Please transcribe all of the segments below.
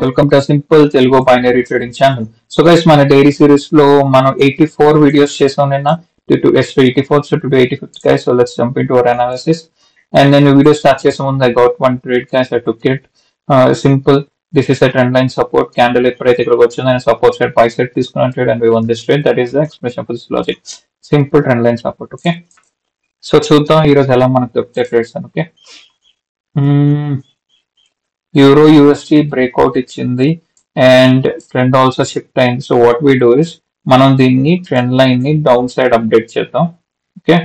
Welcome to simple Telugu binary trading channel. So guys, మన dairy series లో మనం 84 videos చేసాం నిన్న. to 84th to 85th guys. So let's jump into our analysis. And then video start చేసే ముందు I got one trade guys. I took it. Simple. This is a trend line support. Candle ఎప్పుడైతే ఇక్కడికి వచ్చిందో support side buy side తీసుకున్నాను trade and we won this trade. That is the expression for this logic. Simple trend line support. Okay. So చూద్దాం ఈరోజు ఎలా మనకు దొరికితే trades అని. ఓకే, యూరో యూఎస్టీ బ్రేక్అవుట్ ఇచ్చింది అండ్ ట్రెండ్ ఆల్సో షిఫ్ట్ అయింది. So what we do is మనం దీన్ని ట్రెండ్ లైన్ ని డౌన్ సైడ్ అప్డేట్ చేద్దాం. ఓకే,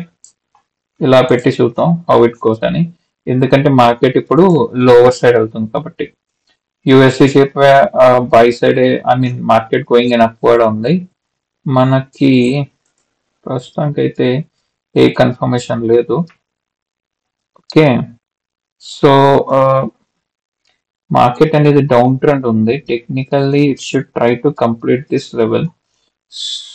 ఇలా పెట్టి చూద్దాం హౌ ఇట్ గోస్ అని. ఎందుకంటే మార్కెట్ ఇప్పుడు లోవర్ సైడ్ వెళ్తుంది కాబట్టి. UST shape by side, I mean market going in upward ఉంది. మనకి ప్రస్తుతానికి అయితే ఏ కన్ఫర్మేషన్ లేదు. ఓకే, సో మార్కెట్ అనేది డౌన్ ట్రెండ్ ఉంది. Technically it should try to complete this level.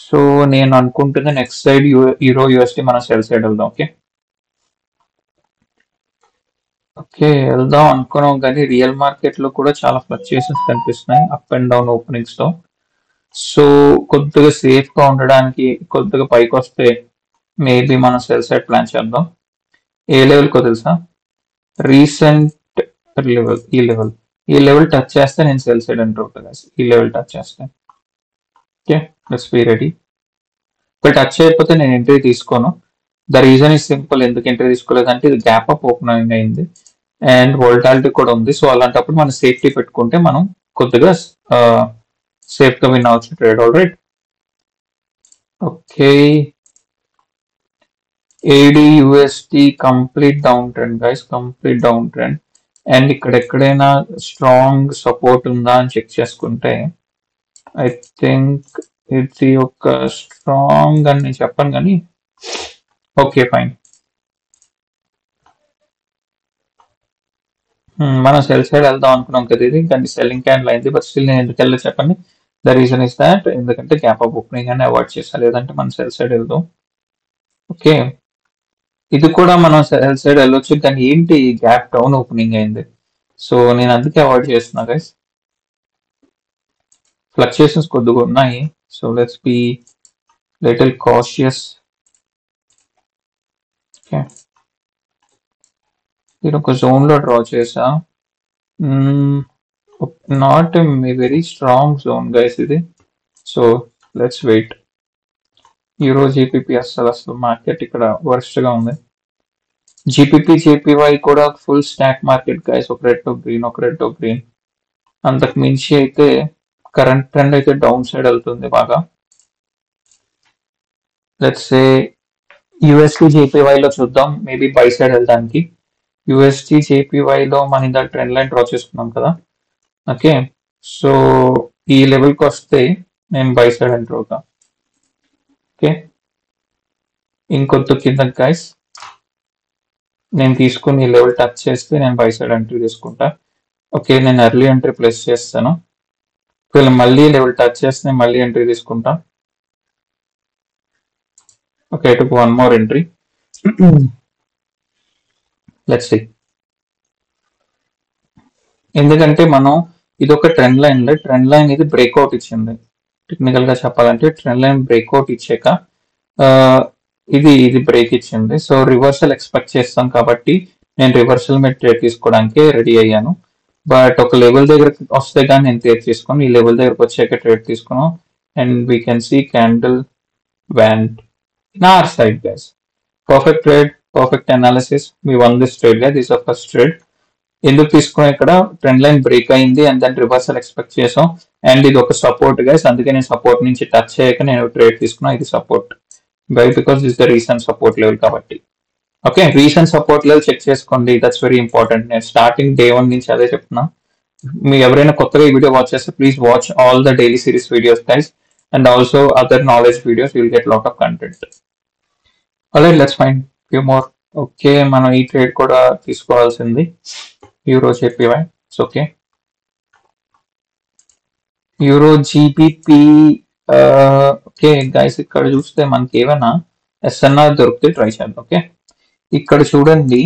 So నేను అనుకుంటుంది నెక్స్ట్ సైడ్ యూరో యూఎస్టీ మనం సెల్ సైడ్ వెళ్దాం. ఓకే ఓకే వెళ్దాం అనుకున్నాం, కానీ రియల్ మార్కెట్ లో కూడా చాలా ఫ్లక్చుయేషన్స్ కనిపిస్తున్నాయి అప్ అండ్ డౌన్ ఓపెనింగ్స్ తో. సో కొద్దిగా సేఫ్ గా ఉండడానికి కొద్దిగా పైకి వస్తే మేబీ మనం సెల్ సైడ్ ప్లాన్ చేద్దాం. ఏ లెవెల్ కో తెలుసా? రీసెంట్ లెవెల్, ఈ లెవెల్ టచ్ చేస్తే నేను సెల్ సైడ్ ఎంటర్ అవుతా. ఈ లెవెల్ టచ్ చేస్తే ఓకే, లెట్స్ బి రెడీ. ఇప్పుడు టచ్ అయిపోతే నేను ఎంట్రీ తీసుకోను. The reason is simple. ఎందుకు ఎంట్రీ తీసుకోలేదంటే ఇది గ్యాప్ అప్ ఓపెనింగ్ అయింది అండ్ వోల్టాలిటీ కూడా ఉంది. సో అలాంటప్పుడు మనం సేఫ్టీ పెట్టుకుంటే మనం కొద్దిగా సేఫ్ గా విన్ అవచ్చు trade. All right. Okay, AUD/USD complete down trend guys, complete down trend. And ఇక్కడ ఎక్కడైనా స్ట్రాంగ్ సపోర్ట్ ఉందా అని చెక్ చేసుకుంటే ఐ థింక్ ఇది ఒక స్ట్రాంగ్ అని నేను చెప్పను, కానీ ఓకే ఫైన్. మనం సెల్ సైడ్ వెళ్దాం అనుకున్నాం కదా, ఇది కానీ సెల్లింగ్ క్యాండిల్ అయింది. బట్ స్టిల్ నేను ఎందుకు వెళ్ళలేదు చెప్పండి. ద రీజన్ ఇస్ దాట్ ఎందుకంటే గ్యాప్ ఆఫ్ ఓపెనింగ్ అని అవాయిడ్ చేస్తా, లేదంటే మనం సెల్ సైడ్ వెళ్దాం. ఓకే, ఇది కూడా మనం సెల్ సైడ్ వెళ్ళొచ్చు, కానీ ఏంటి గ్యాప్ డౌన్ ఓపెనింగ్ అయింది. సో నేను అందుకే అవాయిడ్ చేస్తున్నా గైస్. ఫ్లక్చుయేషన్స్ కొద్దిగా ఉన్నాయి. So let's be little cautious. Okay, నేను ఒక జోన్ లో డ్రా చేసా. Not very strong zone guys ఇది. So let's wait. Euro GBP అసలు మార్కెట్ ఇక్కడ వర్స్ట్ గా ఉంది. జీపీపీ జేపీవై కూడా ఫుల్ స్టాక్ మార్కెట్ గైస్. ఒక రెడ్ టు గ్రీన్, ఒక రెడ్ టు గ్రీన్. అంతకు మించి అయితే కరెంట్ ట్రెండ్ అయితే డౌన్ సైడ్ వెళ్తుంది బాగా. లెట్స్ సే యూఎస్టీ జేపీవై లో చూద్దాం, మేబీ బై సైడ్ వెళ్ళడానికి. యూఎస్టీ జేపీవై లో మన ఇందాక ట్రెండ్ లైన్ డ్రా చేసుకున్నాం కదా. ఓకే, సో ఈ లెవెల్కి వస్తే నేను బై సైడ్ ఎంటర్ అవుతా. ఓకే, ఇంకొద్దు కింద గైస్ నేను తీసుకుని ఈ లెవెల్ టచ్ చేస్తే నేను బై సైడ్ ఎంట్రీ తీసుకుంటా. ఓకే, నేను ఎర్లీ ఎంట్రీ ప్లేస్ చేస్తాను. ఒకవేళ మళ్ళీ లెవెల్ టచ్ చేస్తే నేను మళ్ళీ ఎంట్రీ తీసుకుంటా. Okay, took one more entry. Let's see. ఎందుకంటే మనం ఇది ఒక ట్రెండ్ లైన్ ఇది బ్రేక్అవుట్ ఇచ్చింది. టెక్నికల్ గా చెప్పాలంటే ట్రెండ్ లైన్ బ్రేక్అవుట్ ఇచ్చాక ఇది బ్రేక్ ఇచ్చింది. సో రివర్సల్ ఎక్స్పెక్ట్ చేస్తాం కాబట్టి నేను రివర్సల్ మీద ట్రేడ్ తీసుకోవడానికి రెడీ అయ్యాను. బట్ ఒక లెవెల్ దగ్గర వస్తే కానీ నేను ట్రేడ్ తీసుకోను. ఈ లెవెల్ దగ్గరకు వచ్చాక ట్రేడ్ తీసుకున్నాం and we can see candle went in our side guys. Perfect trade, perfect analysis. We won this trade guys. This our first trade. ఎందుకు తీసుకున్నా, ఇక్కడ ట్రెండ్ లైన్ బ్రేక్ అయింది అండ్ దాని రివర్సల్ ఎక్స్పెక్ట్ చేసాం and ఇది ఒక support guys. అందుకే నేను సపోర్ట్ నుంచి టచ్ చేయక నేను ట్రేడ్ తీసుకున్నా. ఇది support buy because this the recent support level కాబట్టి. Okay, recent support level check చేసుకోండి. That's very important. నేను స్టార్టింగ్ డే 1 నుంచి అదే చెప్తున్నా. మీరు ఎవరైనా కొత్తగా ఈ వీడియో వాచ్ చేస్తే please watch all the daily series videos guys and also other knowledge videos. Will get lot of content. Alright, let's find few more. Okay, మనం ఈ ట్రేడ్ కూడా తీసుకోవాల్సింది euro JPY. Okay, euro GBP. Okay guys, ఇక్కడ చూస్తే మనకి ఏమైనా SNR దొరికితే try చేద్దాం. ఓకే, ఇక్కడ చూడండి.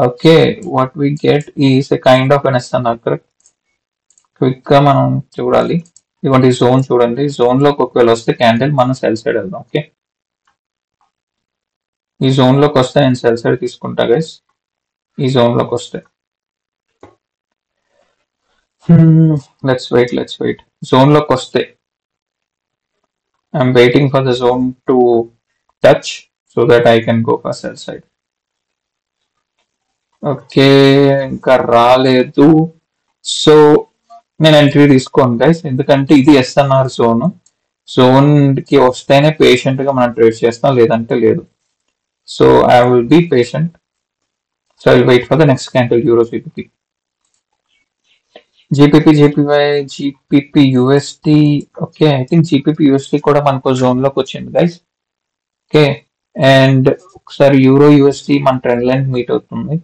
Okay, what we get is a kind of an SNR, correct? Quick గా మనం చూడాలి. ఇవ్వండి జోన్ చూడండి. జోన్ లోకి ఒకవేళ వస్తే క్యాండిల్ మనం సెల్ సైడ్ వెళ్దాం. ఓకే, ఈ జోన్ లోకి వస్తే నేను సెల్ సైడ్ తీసుకుంటా గైస్. ఈ జోన్ లోకి వస్తే లెట్స్ వెయిట్. జోన్ లోకి వస్తే I'm waiting for the zone to touch so that I can go for cell side. Okay, ఇంకా రాలేదు. సో నేను ఎంట్రీ తీసుకోను గైస్, ఎందుకంటే ఇది ఎస్ఎన్ఆర్ జోన్. జోన్ కి వస్తేనే పేషెంట్ గా మనం ట్రేడ్ చేస్తాం, లేదంటే లేదు. So I will be patient. So I will wait for the next candle euro GBP. GBP JPY GBP USD. Okay, I think GBP USD కూడా మనకు జోన్ లోకి వచ్చింది గైస్. ఓకే, అండ్ ఒకసారి యూరో యూఎస్టీ మన trend line meet అవుతుంది.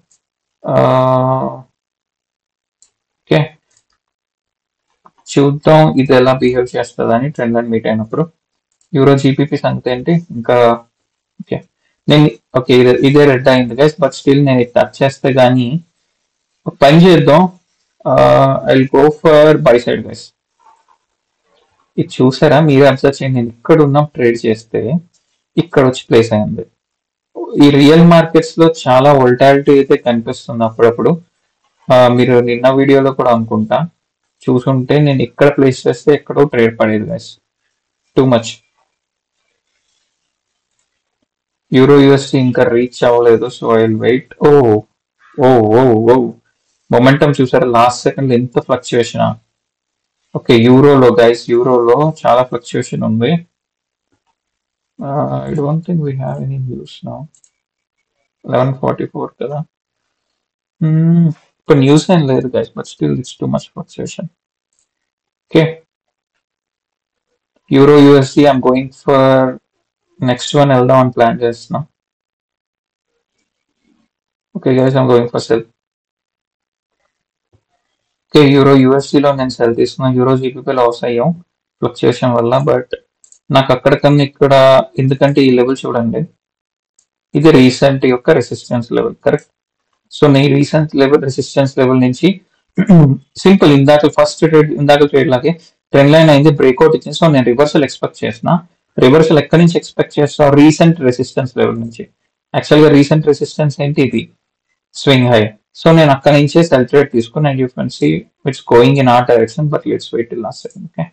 Okay, చూద్దాం ఇది ఎలా బిహేవ్ చేస్తుంది అని ట్రెండ్ లైన్ మీట్ అయినప్పుడు. యూరో జీపీపీ సంగతి ఏంటి ఇంకా? ఓకే, నేను ఓకే ఇదే రెడ్ అయింది గైస్, బట్ స్టిల్ నేను ఇది టచ్ చేస్తే గానీ ఒక పని చేద్దాం. I go for by side guys. ఇది చూసారా, మీరే అబ్జర్వ్ చేయండి. నేను ఇక్కడ ఉన్న ట్రేడ్ చేస్తే ఇక్కడ వచ్చి ప్లేస్ అయింది. ఈ రియల్ మార్కెట్స్ లో చాలా వోల్టాలిటీ అయితే కనిపిస్తుంది అప్పుడప్పుడు. మీరు నిన్న వీడియోలో కూడా అనుకుంటా చూసుంటే, నేను ఇక్కడ ప్లేస్ చేస్తే ఎక్కడో ట్రేడ్ పడేది guys. Too much. Euro USD ఇంకా రీచ్ అవ్వలేదు, so I will wait. Oh oh oh oh momentum చూసారా, లాస్ట్ సెకండ్ ఎంత ఫ్లక్చుయేషన్. ఓకే, యూరోలో గైస్, యూరోలో చాలా ఫ్లక్చుయేషన్ ఉంది. I don't think we have any news now. 11:44 కదా. ఇప్పుడు న్యూస్ ఏం లేదు guys, but still it's too much fluctuation. Okay, euro USD I'm going for next one వెళ్దాం అని ప్లాన్ చేస్తున్నాం. Okay guys, I'm going for cell. Okay, euro యూఎస్డిలో నేను cell తీసుకున్నా. Euro GPP loss అయ్యాం ఫ్లక్చుయేషన్ వల్ల, బట్ నాకు అక్కడ కన్నా ఇక్కడ, ఎందుకంటే ఈ లెవెల్ చూడండి, ఇది రీసెంట్ యొక్క రెసిస్టెన్స్ లెవెల్. కరెక్ట్. సో నేను రీసెంట్ లెవెల్ రెసిస్టెన్స్ లెవెల్ నుంచి సింపుల్ ఇందాక ఫస్ట్ ట్రేడ్ లాగే ట్రెండ్ లైన్ అయింది, బ్రేక్అవుట్ ఇచ్చింది. సో నేను రివర్సల్ ఎక్స్పెక్ట్ చేసిన. రివర్సల్ ఎక్కడి నుంచి ఎక్స్పెక్ట్ చేస్తా? రీసెంట్ రెసిస్టెన్స్ లెవెల్ నుంచి. యాక్చువల్ గా రీసెంట్ రెసిస్టెన్స్ ఏంటి? ఇది స్వింగ్ హై. సో నేను అక్కడ నుంచే సెల్ ట్రేడ్ తీసుకుని, and you can see it's going in ఆ direction, but let's wait till last second. Okay,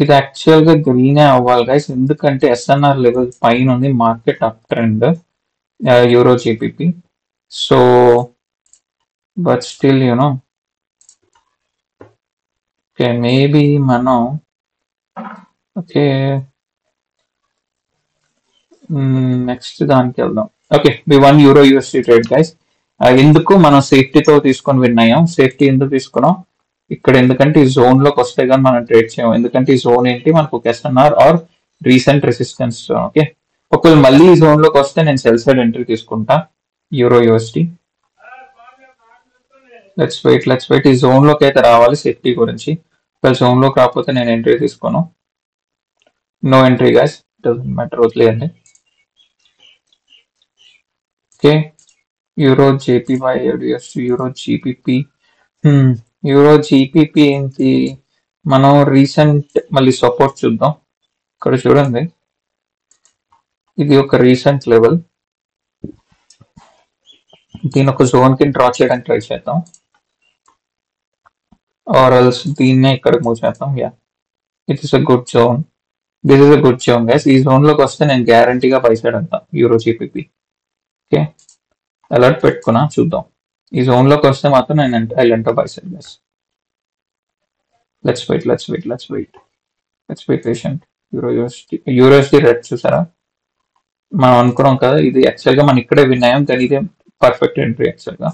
ఇది యాక్చువల్ గా గ్రీనే అవ్వాలి గైస్, ఎందుకంటే ఎస్ఎన్ఆర్ లెవెల్ పైన ఉంది, market up trend euro GPP. So but still you know, okay maybe మనం okay next దానికి వెళ్దాం. Okay, V one euro USD trade guys. ఎందుకు మనం సేఫ్టీతో తీసుకొని విన్ అయ్యాం. సేఫ్టీ ఎందుకు తీసుకున్నాం ఇక్కడ? ఎందుకంటే ఈ జోన్ లోకి వస్తే కానీ మనం ట్రేడ్ చేయం, ఎందుకంటే ఈ జోన్ ఏంటి మనకు ఒక SNR or recent resistance zone. Okay, ఒకవేళ మళ్ళీ ఈ జోన్ లోకి వస్తే నేను సెల్ సైడ్ ఎంట్రీ తీసుకుంటా యూరో యూఎస్డి. Let's wait. ఈ జోన్ లోకి అయితే రావాలి సేఫ్టీ గురించి. ఒకవేళ జోన్ లోకి రాకపోతే నేను ఎంట్రీ తీసుకోను. No entry guys, doesn't matter, వదిలేయండి. Okay, euro JPY euro GBP. Euro GBP ఏంటి? మనం రీసెంట్ మళ్ళీ సపోర్ట్ చూద్దాం. ఇక్కడ చూడండి, ఇది ఒక రీసెంట్ లెవెల్. దీని ఒక జోన్ కి డ్రా చేయడానికి ట్రై చేద్దాం, ఆర్ ఎల్స్ దీన్నే ఇక్కడ మూవ్ చేద్దాం. Yeah, it is a good zone. This is a good zone guys. ఈ జోన్ లోకి వస్తే నేను గ్యారంటీగా బై సైడ్ అంతా యూరో జీపీపీ. ఓకే, అలర్ట్ పెట్టుకున్నా, చూద్దాం. ఈ జోన్ లోకి వస్తే మాత్రం నేను enter buy side guys. Let's wait patient. Euro USD red చూసారా, మనం అనుకున్నాం కదా, ఇది యాక్చువల్ గా మనం ఇక్కడే విన్ అయ్యాం, కానీ ఇదే పర్ఫెక్ట్ ఎంట్రీ యాక్చువల్ గా.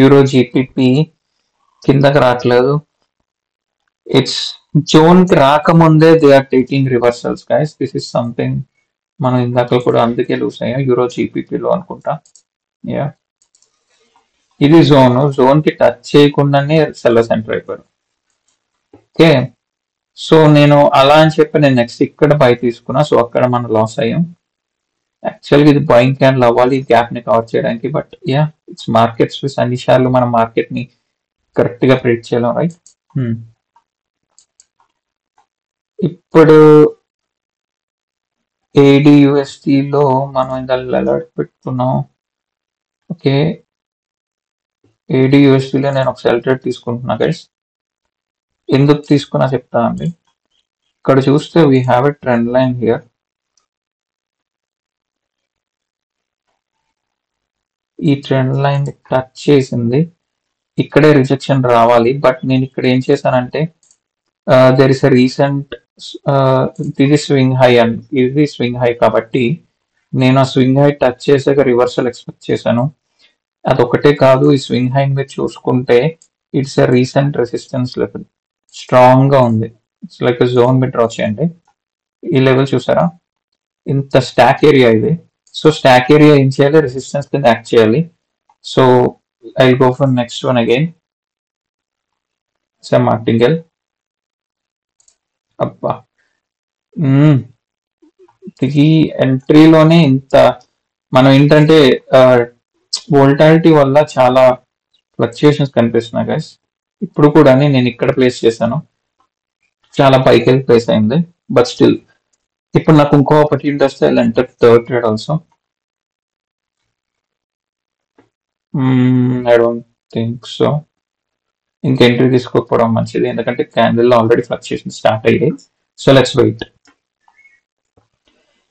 యూరో జీపీపీ కిందకి రావట్లేదు. ఇట్స్ జోన్ కి రాకముందే they are taking reversals guys. This is something మనం ఇందాక కూడా అందుకే లూస్ అయ్యాం యూరో జీపీపీలో అనుకుంటా. యా, ఇది జోన్ కి టచ్ చేయకుండానే సెల్లర్స్ ఎంటర్ అయిపోయారు. ఓకే, సో నేను అలా అని చెప్పి నేను నెక్స్ట్ ఇక్కడ బై తీసుకున్నా, సో అక్కడ మనం లాస్ అయ్యాం. యాక్చువల్గా ఇది బయింగ్ క్యాండిల్ అవ్వాలి గ్యాప్ ని కవర్ చేయడానికి, but yeah its market Swiss. అన్నిసార్లు మనం మార్కెట్ ని కరెక్ట్ గా ప్రిడిక్ట్ చేయలేం, రైట్? ఇప్పుడు ADUSD లో మనం ఇంకా అలర్ట్ పెట్టుకున్నాం. ఓకే, ADUSD లో నేను ఒక సెల్ ట్రేడ్ తీసుకుంటున్నా గైస్. ఎందుకు తీసుకున్నా చెప్తా అండి. ఇక్కడ చూస్తే we have a trend line here. ఈ ట్రెండ్ లైన్ టచ్ చేసింది, ఇక్కడే రిజెక్షన్ రావాలి. బట్ నేను ఇక్కడ ఏం చేశానంటే దెర్ ఇస్ అ రీసెంట్ ఇది స్వింగ్ హై అండ్ ఇది స్వింగ్ హై కాబట్టి నేను ఆ స్వింగ్ హై టచ్ చేసాక రివర్సల్ ఎక్స్పెక్ట్ చేశాను. అదొకటే కాదు, ఈ స్వింగ్ హై మీరు చూసుకుంటే it's a recent resistance level, strong గా ఉంది. ఇట్స్ లైక్ జోన్ మీరు డ్రా చేయండి. ఈ లెవెల్ చూసారా, ఇంత స్టాక్ ఏరియా ఇది. సో స్టాక్ ఏరియా ఏం చేయాలి, రెసిస్టెన్స్ కింద యాక్ట్ చేయాలి. So I go for next one again, same martingale. అబ్బా, ఈ ఎంట్రీలోనే ఇంత మనం ఏంటంటే వోల్టాలిటీ వల్ల చాలా ఫ్లక్చుయేషన్స్ కనిపిస్తున్నాయి గైస్. ఇప్పుడు కూడా నేను ఇక్కడ ప్లేస్ చేశాను, చాలా పైకి వెళ్ళి ప్లేస్ అయింది. బట్ స్టిల్ ఇప్పుడు నాకు ఇంకో ఆపర్చునిటీ వస్తే I enter third trade also. I don't think so. ఇంకా ఎంట్రీ తీసుకోకపోవడం మంచిది, ఎందుకంటే క్యాండిల్ ఆల్రెడీ ఫ్లక్చుయేషన్ స్టార్ట్ అయ్యాయి. So let's wait.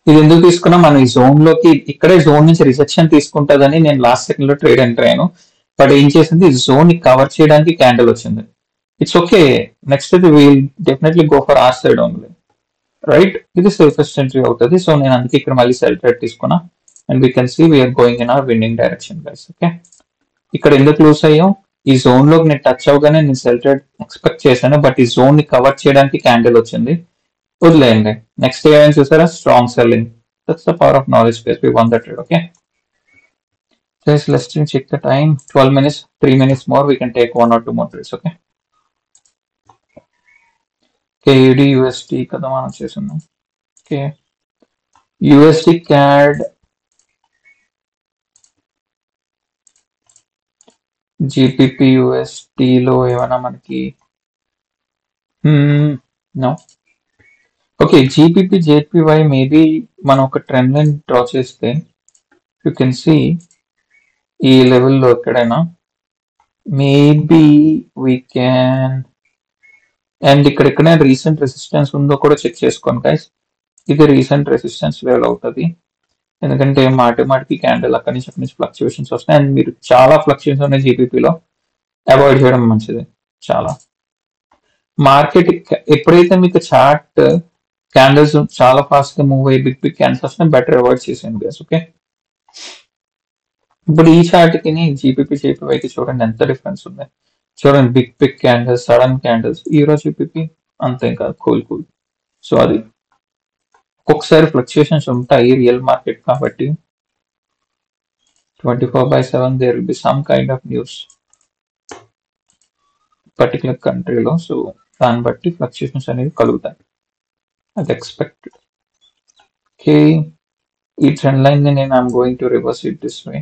ఇది ఎందుకు తీసుకున్నా, మనం ఈ జోన్ లోకి ఇక్కడే జోన్ నుంచి రిజెక్షన్ తీసుకుంటుందని నేను లాస్ట్ సెకండ్ లో ట్రేడ్ ఎంటర్ అయ్యాను. బట్ ఏం చేసింది, జోన్ ని కవర్ చేయడానికి క్యాండిల్ వచ్చింది. ఇట్స్ ఓకే, నెక్స్ట్ ఇది will definitely go for R side only, right? ఇది సేఫెస్ట్ ఎంట్రీ అవుతుంది. సో నేను అందుకే ఇక్కడ మళ్ళీ సెల్ ట్రేడ్ తీసుకున్నా. And we can see we're going in our winning direction guys. Okay, ఇక్కడ ఎందుకు లూస్ అయ్యాం, ఈ జోన్ లోకి నేను టచ్ అవగానే నేను సెల్ ట్రేడ్ ఎక్స్పెక్ట్ చేశాను. బట్ ఈ జోన్ ని కవర్ చేయడానికి క్యాండిల్ వచ్చింది, వదిలేయండి. నెక్స్ట్ ఏమైనా చూసారా, strong selling. That's the power of knowledge base. V one the trade. Okay guys, let's check the time. 12 minutes, 3 minutes more, we can take 1 or 2 more trades. Okay, KUD USD కదా మనం చేస్తున్నాం. Okay, USD CAD, GBP USD లో ఏమైనా మనకి no. Okay, GBP JPY maybe మనం ఒక trend line draw చేస్తే you can see ఈ లెవెల్లో ఎక్కడైనా మేబీ వీ క్యాన్. అండ్ ఇక్కడ రీసెంట్ రెసిస్టెన్స్ ఉందో కూడా చెక్ చేసుకోండి గైస్. ఇది రీసెంట్ రెసిస్టెన్స్ లెవెల్ అవుతుంది, ఎందుకంటే మాటికి క్యాండిల్ అక్కడి నుంచి ఫ్లక్చుయేషన్స్ వస్తాయి. అండ్ మీరు చాలా ఫ్లక్చుయేషన్స్ ఉన్నాయి జీబీపీలో, అవాయిడ్ చేయడం మంచిది. చాలా మార్కెట్ ఎప్పుడైతే మీకు చార్ట్ క్యాండిల్స్ చాలా ఫాస్ట్ గా మూవ్ అయ్యి బిగ్ క్యాండిల్స్ వస్తున్నాయి, బెటర్ అవాయిడ్ చేసేయండి గైస్. ఓకే, ఇప్పుడు ఈ చార్ట్ కి జీపీపీ JPYకి చూడండి ఎంత డిఫరెన్స్ ఉంది. చూడండి, బిగ్ క్యాండిల్స్, సడన్ క్యాండిల్స్. ఈ రోజు జీపీపీ అంతే కాదు, కూల్. సో అది ఒక్కొక్కసారి ఫ్లక్చుయేషన్స్ ఉంటాయి రియల్ మార్కెట్ కాబట్టి. 24/7 there will be some kind of news particular కంట్రీలో. సో దాన్ని బట్టి ఫ్లక్చుయేషన్స్ అనేవి కలుగుతాయి, అది ఎక్స్పెక్టెడ్. ఓకే, ఈ ట్రెండ్ లైన్ ని నేను I'm going to reverse it this way.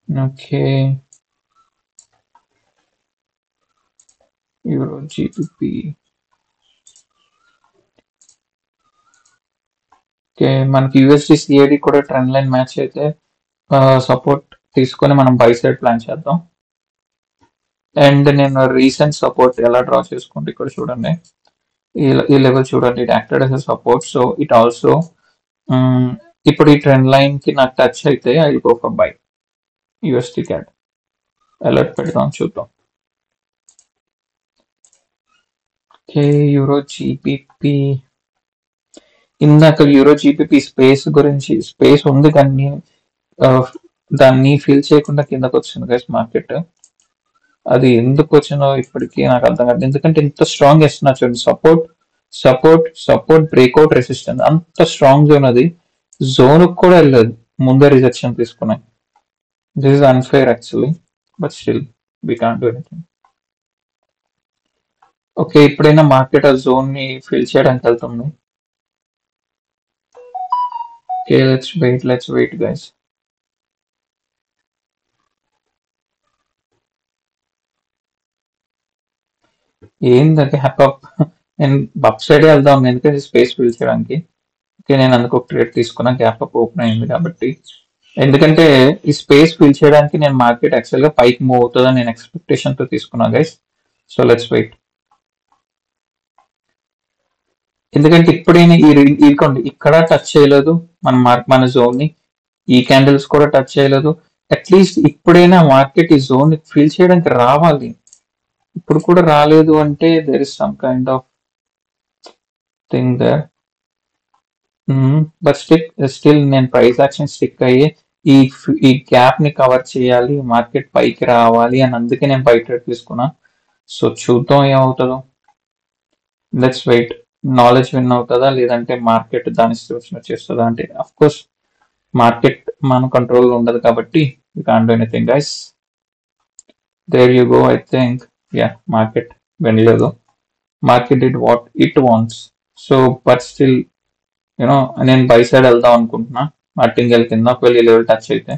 Okay, euro GBP. Okay, మనకి USD CAD కూడా ట్రెండ్ లైన్ మ్యాచ్ అయితే సపోర్ట్ తీసుకొని మనం బై సైడ్ ప్లాన్ చేద్దాం. అండ్ నేను రీసెంట్ సపోర్ట్ ఎలా డ్రా చేసుకుంటే ఇక్కడ చూడండి, ఈ లెవెల్ చూడండి, it acted as support. So it also ఇప్పుడు ఈ ట్రెండ్ లైన్ కి నాకు టచ్ అయితే I will go for by USD CAD. Alert పెడదాం, చూద్దాం. Okay, euro GBP. ఇందాక యూరో జీబీపీ స్పేస్ ఉంది కానీ దాన్ని ఫిల్ చేయకుండా కిందకు వచ్చింది గైస్ మార్కెట్. అది ఎందుకు వచ్చిందో ఇప్పటికీ నాకు అర్థం కాదు, ఎందుకంటే ఇంత స్ట్రాంగ్ వేస్తున్నా చూడండి. సపోర్ట్ బ్రేక్అవుట్ రెసిస్టెన్స్ అంత స్ట్రాంగ్ జోన్, అది జోన్ కూడా వెళ్ళలేదు, ముందే రిజెక్షన్ తీసుకున్నాయి. This is unfair actually, but still we can't do anything. Okay, ఇప్పుడైనా మార్కెట్ ఆ జోన్ ని ఫిల్ చేయడానికి వెళ్తుంది. Okay, let's wait, guys. ఏందంటే హ్యాపప్ నేను అప్ సైడ్ వెళ్దాం ఎందుకంటే స్పేస్ ఫిల్ చేయడానికి. ఓకే, నేను అందుకు ఒక ట్రేడ్ తీసుకున్నా, గ్యాప్ అప్ ఓపెన్ అయింది కాబట్టి. ఎందుకంటే ఈ స్పేస్ ఫిల్ చేయడానికి నేను మార్కెట్ యాక్చువల్ గా పైకి మూవ్ అవుతుందని నేను ఎక్స్పెక్టేషన్ తో తీసుకున్నా గైస్. So let's wait. ఎందుకంటే ఇప్పుడైనా ఇదిగోండి ఇక్కడ టచ్ చేయలేదు మన జోన్ ని, ఈ క్యాండిల్స్ కూడా టచ్ చేయలేదు. అట్లీస్ట్ ఇప్పుడైనా మార్కెట్ ఈ జోన్ ని ఫిల్ చేయడానికి రావాలి. ఇప్పుడు కూడా రాలేదు అంటే there is some kind of thing there. But still నేను ప్రైస్ యాక్షన్ స్టిక్ అయ్యి ఈ ఈ గ్యాప్ ని కవర్ చేయాలి, మార్కెట్ పైకి రావాలి అని అందుకే నేను బై ట్రేడ్ తీసుకున్నా. సో చూద్దాం ఏమవుతుందో. Let's wait. నాలెడ్జ్ విన్ అవుతుందా లేదంటే మార్కెట్ దాని సూచన చేస్తుందా అంటే అఫ్ కోర్స్ మార్కెట్ మన కంట్రోల్ ఉండదు కాబట్టి you can't do anything guys. There you go. I think ya market వినలేదు. Market did what it wants. So but still you know నేను బై సైడ్ వెళ్దాం అనుకుంటున్నా మార్టింగల్ కింద ఒకవేళ లెవెల్ టచ్ అయితే.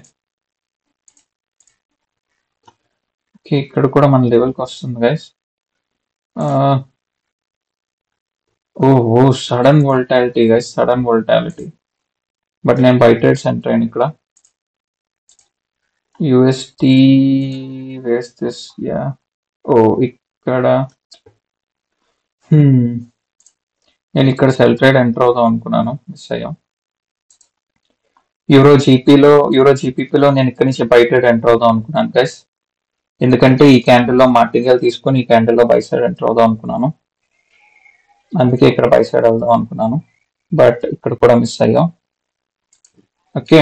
ఓకే, ఇక్కడ కూడా మన లెవెల్కి వస్తుంది guys. Oh sudden volatility guys, sudden volatility. But నేను బై ట్రేడ్స్ ఎంటర్ అయ్యాను ఇక్కడ. UST was this ya. Oh ఇక్కడ నేను ఇక్కడ సెల్ ట్రేడ్ ఎంటర్ అవుదాం అనుకున్నాను, మిస్ అయ్యాం. యూరో జీపీపీలో నేను ఇక్కడ నుంచి బై ట్రేడ్ ఎంటర్ అవుదాం అనుకున్నాను గైస్. ఎందుకంటే ఈ క్యాండిల్లో మార్టింగల్ తీసుకొని ఈ క్యాండిల్లో బై సైడ్ ఎంటర్ అవుదాం అనుకున్నాను. అందుకే ఇక్కడ బై సైడ్ వెళ్దాం అనుకున్నాను, బట్ ఇక్కడ కూడా మిస్ అయ్యాం. Okay,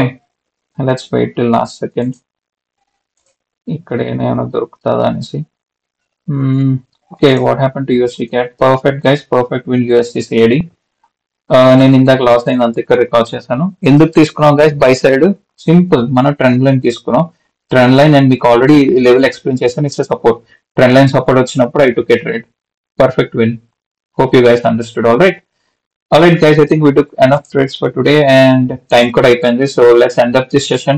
let's wait till last second. ఇక్కడ ఏమైనా దొరుకుతుందా అనేసి. Okay, what happen to USD CAD? Perfect guys, perfect win USD CAD. నేను ఇందాక లాస్ అయింది అంత ఇక్కడ రికార్డ్ చేశాను. ఎందుకు తీసుకున్నాం గైస్ బై సైడ్? సింపుల్, మనం ట్రెండ్ లైన్ తీసుకున్నాం. ట్రెండ్ లైన్ నేను మీకు ఆల్రెడీ లెవెల్ ఎక్స్ప్లెయిన్ చేశాను. It's support. Trend line support వచ్చినప్పుడు I took a trade. Perfect win. Hope you guys understood. All right. All right, guys. I think we took enough trades for today, and time కూడా అయిపోయింది. So let's end up this session.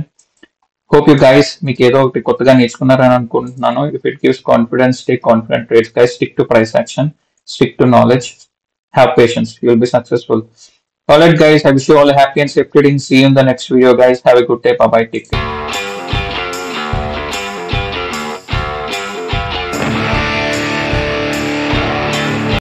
Hope you guys మీకు ఏదో ఒకటి కొత్తగా నేర్చుకున్నారని అనుకుంటున్నాను. If it gives confidence, take confident trades, guys. Stick to price action. Stick to knowledge. Have patience. You'll be successful. All right, guys. I wish you all a happy and safe trading. See you in the next video, guys. Have a good day. Bye bye. Take care.